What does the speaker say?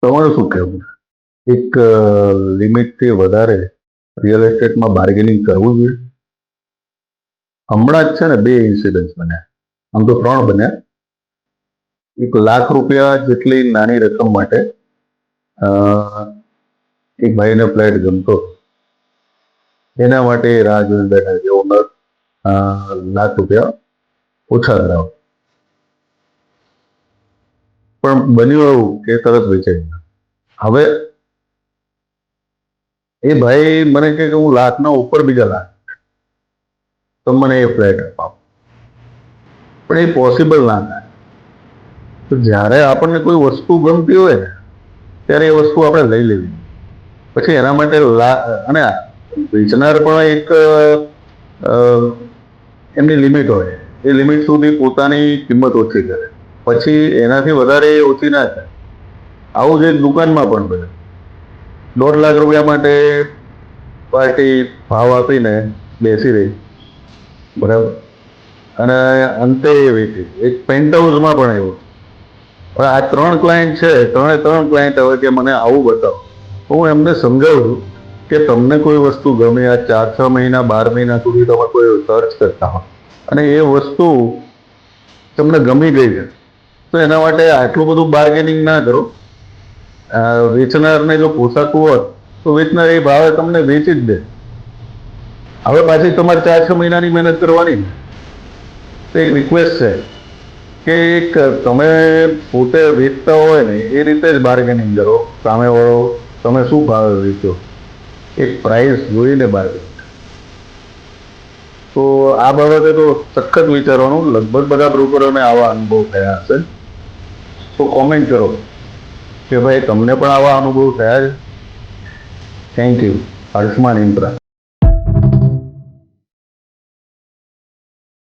તમારું શું કહેવું? એક લિમિટથી વધારે રિયલ એસ્ટેટમાં બાર્ગેનિંગ કરવું જોઈએ? હમણાં જ છે ને 2 ઇન્સિડન્સ બન્યા. આમ તો 3 બન્યા. ₹1,00,000 જેટલી નાની રકમ માટે અ, એક ભાઈને ફ્લેટ ગમતો હતો. એના માટે એ રાહ જોઈને બેઠા કે ઓનર ₹1,00,000 ઓછા કરાવો. પણ બન્યું એવું કે તરત વેચાઈ ગયું. હવે એ ભાઈ મને કહે કે હું લાખના ઉપર બીજા લાખ તો મને એ ફ્લેટ અપાવો. પણ એ પોસિબલ ના થાય. તો જ્યારે આપણને કોઈ વસ્તુ ગમતી હોય ને ત્યારે એ વસ્તુ આપણે લઈ લેવી. પછી એના માટે અને વેચનાર પણ એક એમની લિમિટ હોય. એ લિમિટ સુધી પોતાની કિંમત ઓછી કરે. પછી એનાથી વધારે એ ઓછી ના થાય. આવું જ એક દુકાનમાં પણ બને. ₹1,50,000 માટે પાર્ટી ભાવ આપીને બેસી રહી, બરાબર, અને અંતે એ વેચી. એક પેન્ટ હાઉસમાં પણ એવું. હવે આ 3 ક્લાયન્ટ છે, 3 ક્લાયન્ટ હવે કે મને આવું બતાવો. હું એમને સમજાવું છું કે તમને કોઈ વસ્તુ ગમે, આ 4-6 મહિના 12 મહિના સુધી તમે કોઈ સર્ચ કરતા હો અને એ વસ્તુ તમને ગમી ગઈ છે, તો એના માટે આટલું બધું બાર્ગેનિંગ ના કરો. વેચનારને જો પોસાતું હોત તો વેચનાર એ ભાવે તમને વેચી જ દે. હવે પાછી તમારે 4-6 મહિનાની મહેનત કરવાની. તો એક રિક્વેસ્ટ છે કે એક તમે પોતે વેચતા હોય ને એ રીતે જ બાર્ગેનિંગ કરો. સામેવાળો તમે શું ભાવે વેચો એક પ્રાઇસ જોઈને બાર્ગેનિંગ. તો આ બાબતે તો સખત વિચારવાનું. લગભગ બધા બ્રોકરોને આવા અનુભવ થયા હશે. તો કોમેન્ટ કરો કે ભાઈ તમને પણ આવા અનુભવ થયા છે. Thank you. હર્ષમાન ઇન્દ્રા.